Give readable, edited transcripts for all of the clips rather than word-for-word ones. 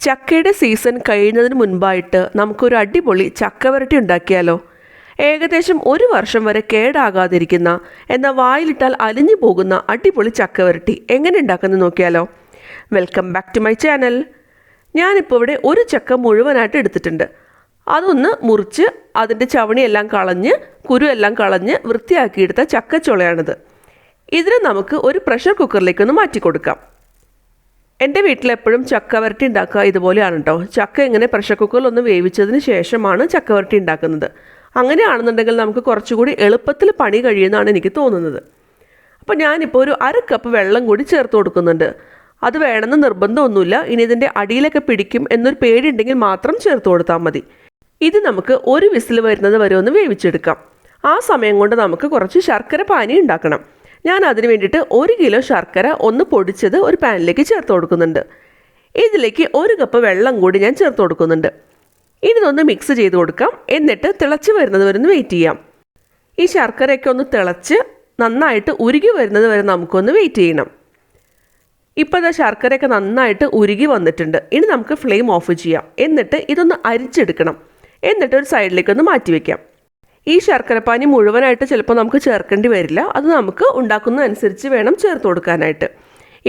ചക്കയുടെ സീസൺ കഴിയുന്നതിന് മുൻപായിട്ട് നമുക്കൊരു അടിപൊളി ചക്ക വരട്ടി ഉണ്ടാക്കിയാലോ? ഏകദേശം ഒരു വർഷം വരെ കേടാകാതിരിക്കുന്ന, എന്നാൽ വായിലിട്ടാൽ അലിഞ്ഞു പോകുന്ന അടിപൊളി ചക്ക വരട്ടി എങ്ങനെ ഉണ്ടാക്കുന്നത് നോക്കിയാലോ? Welcome back to my channel. ഞാനിപ്പോൾ ഇവിടെ ഒരു ചക്ക മുഴുവനായിട്ട് എടുത്തിട്ടുണ്ട്. അതൊന്ന് മുറിച്ച് അതിൻ്റെ ചവണിയെല്ലാം കളഞ്ഞ് കുരുവെല്ലാം കളഞ്ഞ് വൃത്തിയാക്കിയെടുത്ത ചക്കച്ചുളയാണിത്. ഇതിനെ നമുക്ക് ഒരു പ്രഷർ കുക്കറിലേക്കൊന്ന് മാറ്റി കൊടുക്കാം. എൻ്റെ വീട്ടിലെപ്പോഴും ചക്ക വരട്ടി ഉണ്ടാക്കുക ഇതുപോലെയാണ് കേട്ടോ. ചക്ക ഇങ്ങനെ പ്രഷർ കുക്കറിൽ ഒന്ന് വേവിച്ചതിന് ശേഷമാണ് ചക്ക വരട്ടി ഉണ്ടാക്കുന്നത്. അങ്ങനെയാണെന്നുണ്ടെങ്കിൽ നമുക്ക് കുറച്ചുകൂടി എളുപ്പത്തിൽ പണി കഴിയുമെന്നാണ് എനിക്ക് തോന്നുന്നത്. അപ്പോൾ ഞാനിപ്പോൾ ഒരു 1/2 കപ്പ് വെള്ളം കൂടി ചേർത്ത് കൊടുക്കുന്നുണ്ട്. അത് വേണമെന്ന് നിർബന്ധമൊന്നുമില്ല. ഇനി ഇതിൻ്റെ അടിയിലൊക്കെ പിടിക്കും എന്നൊരു പേടിയുണ്ടെങ്കിൽ മാത്രം ചേർത്ത് കൊടുത്താൽ മതി. ഇത് നമുക്ക് ഒരു വിസിൽ വരുന്നത് വരെ ഒന്ന് വേവിച്ചെടുക്കാം. ആ സമയം കൊണ്ട് നമുക്ക് കുറച്ച് ശർക്കര പാനി ഉണ്ടാക്കണം. ഞാൻ അതിന് വേണ്ടിയിട്ട് 1 കിലോ ശർക്കര ഒന്ന് പൊടിച്ചത് ഒരു പാനിലേക്ക് ചേർത്ത് കൊടുക്കുന്നുണ്ട്. ഇതിലേക്ക് 1 കപ്പ് വെള്ളം കൂടി ഞാൻ ചേർത്ത് കൊടുക്കുന്നുണ്ട്. ഇനി ഇതൊന്ന് മിക്സ് ചെയ്ത് കൊടുക്കാം. എന്നിട്ട് തിളച്ച് വരുന്നത് വരെ ഒന്ന് വെയിറ്റ് ചെയ്യാം. ഈ ശർക്കരയൊക്കെ ഒന്ന് തിളച്ച് നന്നായിട്ട് ഉരുകി വരുന്നത് വരെ നമുക്കൊന്ന് വെയിറ്റ് ചെയ്യണം. ഇപ്പോൾ ഇതാ ശർക്കരയൊക്കെ നന്നായിട്ട് ഉരുകി വന്നിട്ടുണ്ട്. ഇനി നമുക്ക് ഫ്ലെയിം ഓഫ് ചെയ്യാം. എന്നിട്ട് ഇതൊന്ന് അരിച്ചെടുക്കണം. എന്നിട്ട് ഒരു സൈഡിലേക്കൊന്ന് മാറ്റി വയ്ക്കാം. ഈ ശർക്കരപ്പാനി മുഴുവനായിട്ട് ചിലപ്പോൾ നമുക്ക് ചേർക്കേണ്ടി വരില്ല. അത് നമുക്ക് ഉണ്ടാക്കുന്നതനുസരിച്ച് വേണം ചേർത്ത് കൊടുക്കാനായിട്ട്.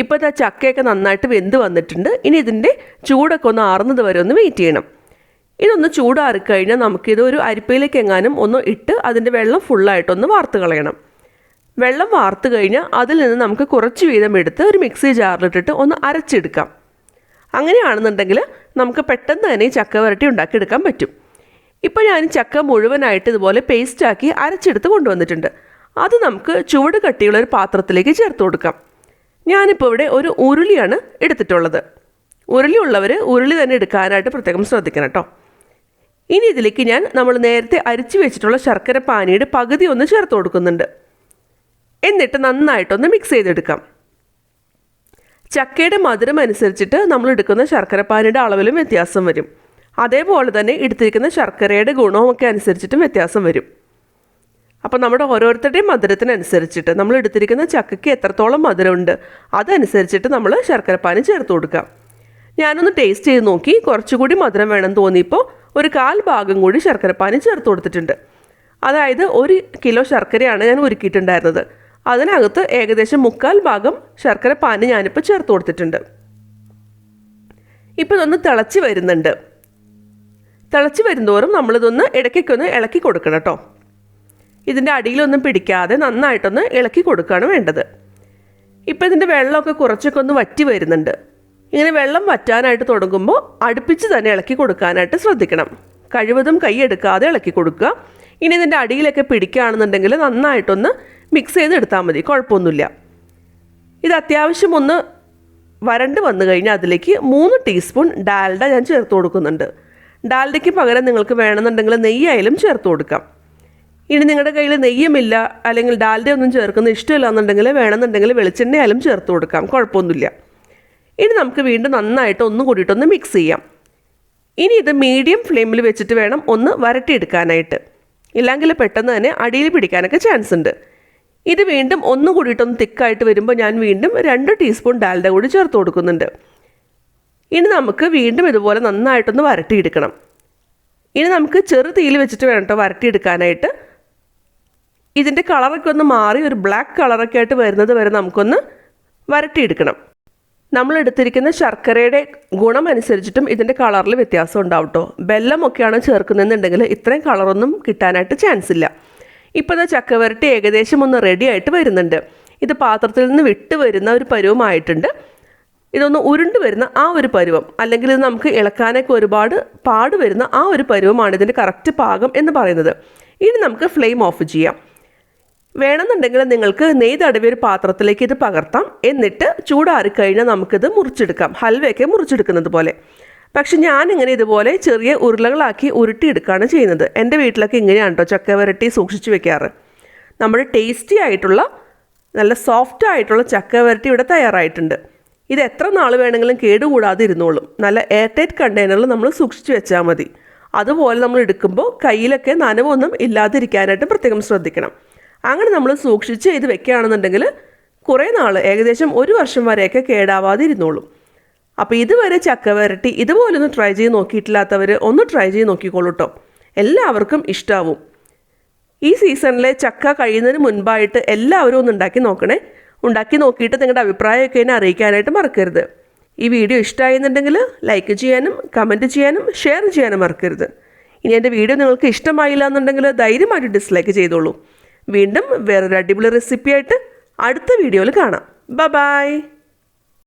ഇപ്പോൾ ഇതാ ചക്കയൊക്കെ നന്നായിട്ട് വെന്ത് വന്നിട്ടുണ്ട്. ഇനി ഇതിൻ്റെ ചൂടൊക്കെ ഒന്ന് ആറുന്നത് വരെ ഒന്ന് വെയിറ്റ് ചെയ്യണം. ഇതൊന്ന് ചൂടാറിക്കഴിഞ്ഞാൽ നമുക്കിത് ഒരു അരിപ്പയിലേക്ക് എങ്ങാനും ഒന്ന് ഇട്ട് അതിൻ്റെ വെള്ളം ഫുള്ളായിട്ടൊന്ന് വാർത്ത് കളയണം. വെള്ളം വാർത്ത് കഴിഞ്ഞാൽ അതിൽ നിന്ന് നമുക്ക് കുറച്ച് വീതം എടുത്ത് ഒരു മിക്സി ജാറിലിട്ടിട്ട് ഒന്ന് അരച്ചെടുക്കാം. അങ്ങനെയാണെന്നുണ്ടെങ്കിൽ നമുക്ക് പെട്ടെന്ന് തന്നെ ഈ ചക്ക വരട്ടി ഉണ്ടാക്കിയെടുക്കാൻ പറ്റും. ഇപ്പോൾ ഞാൻ ചക്ക മുഴുവനായിട്ട് ഇതുപോലെ പേസ്റ്റാക്കി അരച്ചെടുത്ത് കൊണ്ടുവന്നിട്ടുണ്ട്. അത് നമുക്ക് ചുവട് കട്ടിയുള്ളൊരു പാത്രത്തിലേക്ക് ചേർത്ത് കൊടുക്കാം. ഞാനിപ്പോൾ ഇവിടെ ഒരു ഉരുളിയാണ് എടുത്തിട്ടുള്ളത്. ഉരുളി ഉള്ളവർ ഉരുളി തന്നെ എടുക്കാനായിട്ട് പ്രത്യേകം ശ്രദ്ധിക്കണം കേട്ടോ. ഇനി ഇതിലേക്ക് നമ്മൾ നേരത്തെ അരിച്ചു വെച്ചിട്ടുള്ള ശർക്കര പാനിയുടെ പകുതി ഒന്ന് ചേർത്ത് കൊടുക്കുന്നുണ്ട്. എന്നിട്ട് നന്നായിട്ടൊന്ന് മിക്സ് ചെയ്തെടുക്കാം. ചക്കയുടെ മധുരം അനുസരിച്ചിട്ട് നമ്മൾ എടുക്കുന്ന ശർക്കര പാനിയുടെ അളവിലും വ്യത്യാസം വരും. അതേപോലെ തന്നെ എടുത്തിരിക്കുന്ന ശർക്കരയുടെ ഗുണവുമൊക്കെ അനുസരിച്ചിട്ടും വ്യത്യാസം വരും. അപ്പോൾ നമ്മുടെ ഓരോരുത്തരുടെയും മധുരത്തിനനുസരിച്ചിട്ട് നമ്മൾ എടുത്തിരിക്കുന്ന ചക്കയ്ക്ക് എത്രത്തോളം മധുരമുണ്ട് അതനുസരിച്ചിട്ട് നമ്മൾ ശർക്കരപ്പാനി ചേർത്ത് കൊടുക്കാം. ഞാനൊന്ന് ടേസ്റ്റ് ചെയ്ത് നോക്കി. കുറച്ചുകൂടി മധുരം വേണം തോന്നിയപ്പോൾ ഒരു 1/4 ഭാഗം കൂടി ശർക്കരപ്പാനി ചേർത്ത് കൊടുത്തിട്ടുണ്ട്. അതായത് 1 കിലോ ശർക്കരയാണ് ഞാൻ ഉരുക്കിയിട്ടുണ്ടായിരുന്നത്. അതിനകത്ത് ഏകദേശം 3/4 ഭാഗം ശർക്കരപ്പാനി ഞാനിപ്പോൾ ചേർത്ത് കൊടുത്തിട്ടുണ്ട്. ഇപ്പോൾ ഇതൊന്ന് തിളച്ച് വരുന്നുണ്ട്. തിളച്ച് വരുന്തോറും നമ്മളിതൊന്ന് ഇടയ്ക്കൊന്ന് ഇളക്കി കൊടുക്കണം കേട്ടോ. ഇതിൻ്റെ അടിയിലൊന്നും പിടിക്കാതെ നന്നായിട്ടൊന്ന് ഇളക്കി കൊടുക്കുകയാണ് വേണ്ടത്. ഇപ്പോൾ ഇതിൻ്റെ വെള്ളമൊക്കെ കുറച്ചൊക്കെ ഒന്ന് വറ്റി വരുന്നുണ്ട്. ഇങ്ങനെ വെള്ളം വറ്റാനായിട്ട് തുടങ്ങുമ്പോൾ അടുപ്പിച്ച് തന്നെ ഇളക്കി കൊടുക്കാനായിട്ട് ശ്രദ്ധിക്കണം. കഴിവതും കൈ എടുക്കാതെ ഇളക്കി കൊടുക്കുക. ഇനി ഇതിൻ്റെ അടിയിലൊക്കെ പിടിക്കുകയാണെന്നുണ്ടെങ്കിൽ നന്നായിട്ടൊന്ന് മിക്സ് ചെയ്തെടുത്താൽ മതി, കുഴപ്പമൊന്നുമില്ല. ഇത് അത്യാവശ്യം ഒന്ന് വരണ്ട് വന്നു കഴിഞ്ഞാൽ അതിലേക്ക് 3 ടീസ്പൂൺ ഡാൽഡ ഞാൻ ചേർത്ത് കൊടുക്കുന്നുണ്ട്. ഡാൽഡയ്ക്ക് പകരം നിങ്ങൾക്ക് വേണമെന്നുണ്ടെങ്കിൽ നെയ്യായാലും ചേർത്ത് കൊടുക്കാം. ഇനി നിങ്ങളുടെ കയ്യിൽ നെയ്യുമില്ല അല്ലെങ്കിൽ ഡാൽഡ ഒന്നും ചേർക്കുന്ന ഇഷ്ടമില്ല എന്നുണ്ടെങ്കിൽ വേണമെന്നുണ്ടെങ്കിൽ വെളിച്ചെണ്ണയായാലും ചേർത്ത് കൊടുക്കാം, കുഴപ്പമൊന്നുമില്ല. ഇനി നമുക്ക് വീണ്ടും നന്നായിട്ട് ഒന്നും കൂടിയിട്ടൊന്ന് മിക്സ് ചെയ്യാം. ഇനി ഇത് മീഡിയം ഫ്ലെയിമിൽ വെച്ചിട്ട് വേണം ഒന്ന് വരട്ടിയെടുക്കാനായിട്ട്. ഇല്ലെങ്കിൽ പെട്ടെന്ന് തന്നെ അടിയിൽ പിടിക്കാനൊക്കെ ചാൻസ് ഉണ്ട്. ഇത് വീണ്ടും ഒന്നും കൂടിയിട്ടൊന്ന് തിക്കായിട്ട് വരുമ്പോൾ ഞാൻ വീണ്ടും 2 ടീസ്പൂൺ ഡാൽഡ കൂടി ചേർത്ത് കൊടുക്കുന്നുണ്ട്. ഇനി നമുക്ക് വീണ്ടും ഇതുപോലെ നന്നായിട്ടൊന്ന് വരട്ടിയെടുക്കണം. ഇനി നമുക്ക് ചെറു തീയിൽ വെച്ചിട്ട് വേണം കേട്ടോ വരട്ടിയെടുക്കാനായിട്ട്. ഇതിൻ്റെ കളറൊക്കെ ഒന്ന് മാറി ഒരു ബ്ലാക്ക് കളറൊക്കെ ആയിട്ട് വരുന്നത് വരെ നമുക്കൊന്ന് വരട്ടിയെടുക്കണം. നമ്മൾ എടുത്തിരിക്കുന്ന ശർക്കരയുടെ ഗുണം അനുസരിച്ചിട്ടും ഇതിൻ്റെ കളറിൽ വ്യത്യാസം ഉണ്ടാവും കേട്ടോ. ബെല്ലമൊക്കെയാണ് ചേർക്കുന്നതെന്നുണ്ടെങ്കിൽ ഇത്രയും കളറൊന്നും കിട്ടാനായിട്ട് ചാൻസ് ഇല്ല. ഇപ്പോൾ ഇത് ചക്ക വരട്ടി ഏകദേശം ഒന്ന് റെഡി ആയിട്ട് വരുന്നുണ്ട്. ഇത് പാത്രത്തിൽ നിന്ന് വിട്ട് വരുന്ന ഒരു പരുവമായിട്ടുണ്ട്. ഇതൊന്ന് ഉരുണ്ട് വരുന്ന ആ ഒരു പരുവം, അല്ലെങ്കിൽ ഇത് നമുക്ക് ഇളക്കാനൊക്കെ ഒരുപാട് പാട് വരുന്ന ആ ഒരു പരുവമാണ് ഇതിൻ്റെ കറക്റ്റ് പാകം എന്ന് പറയുന്നത്. ഇനി നമുക്ക് ഫ്ലെയിം ഓഫ് ചെയ്യാം. വേണമെന്നുണ്ടെങ്കിൽ നിങ്ങൾക്ക് നെയ്യ് തടവിയ ഒരു പാത്രത്തിലേക്ക് ഇത് പകർത്താം. എന്നിട്ട് ചൂടാറിക്കഴിഞ്ഞാൽ നമുക്കിത് മുറിച്ചെടുക്കാം, ഹൽവയൊക്കെ മുറിച്ചെടുക്കുന്നത് പോലെ. പക്ഷെ ഞാനിങ്ങനെ ഇതുപോലെ ചെറിയ ഉരുളകളാക്കി ഉരുട്ടിയെടുക്കുകയാണ് ചെയ്യുന്നത്. എൻ്റെ വീട്ടിലൊക്കെ ഇങ്ങനെയാണ് കേട്ടോ ചക്ക വരട്ടി സൂക്ഷിച്ച് വെക്കാറ്. നമ്മുടെ ടേസ്റ്റി ആയിട്ടുള്ള നല്ല സോഫ്റ്റ് ആയിട്ടുള്ള ചക്ക വരട്ടി ഇവിടെ തയ്യാറായിട്ടുണ്ട്. ഇത് എത്ര നാൾ വേണമെങ്കിലും കേടുകൂടാതെ ഇരുന്നോളും. നല്ല എയർ ടൈറ്റ് കണ്ടെയ്നറിൽ നമ്മൾ സൂക്ഷിച്ച് വെച്ചാൽ മതി. അതുപോലെ നമ്മൾ എടുക്കുമ്പോൾ കയ്യിലൊക്കെ നനവൊന്നും ഇല്ലാതിരിക്കാനായിട്ട് പ്രത്യേകം ശ്രദ്ധിക്കണം. അങ്ങനെ നമ്മൾ സൂക്ഷിച്ച് ഇത് വെക്കുകയാണെന്നുണ്ടെങ്കിൽ കുറേ നാൾ, ഏകദേശം 1 വർഷം വരെയൊക്കെ കേടാവാതെ ഇരുന്നോളും. അപ്പോൾ ഇതുവരെ ചക്ക വരട്ടി ഇതുപോലൊന്ന് ട്രൈ ചെയ്ത് നോക്കിയിട്ടില്ലാത്തവർ ഒന്ന് ട്രൈ ചെയ്ത് നോക്കിക്കോളൂ കേട്ടോ. എല്ലാവർക്കും ഇഷ്ടമാവും. ഈ സീസണിലെ ചക്ക കഴിയുന്നതിന് മുൻപായിട്ട് എല്ലാവരും ഒന്ന് ഉണ്ടാക്കി നോക്കണേ. ഉണ്ടാക്കി നോക്കിയിട്ട് നിങ്ങളുടെ അഭിപ്രായമൊക്കെ എന്നെ അറിയിക്കാനായിട്ട് മറക്കരുത്. ഈ വീഡിയോ ഇഷ്ടമായെന്നുണ്ടെങ്കിൽ ലൈക്ക് ചെയ്യാനും കമൻറ്റ് ചെയ്യാനും ഷെയർ ചെയ്യാനും മറക്കരുത്. ഇനി എൻ്റെ വീഡിയോ നിങ്ങൾക്ക് ഇഷ്ടമായില്ല എന്നുണ്ടെങ്കിൽ ധൈര്യമായിട്ട് ഡിസ്ലൈക്ക് ചെയ്തോളൂ. വീണ്ടും വേറൊരു അടിപൊളി റെസിപ്പിയായിട്ട് അടുത്ത വീഡിയോയിൽ കാണാം. ബൈ.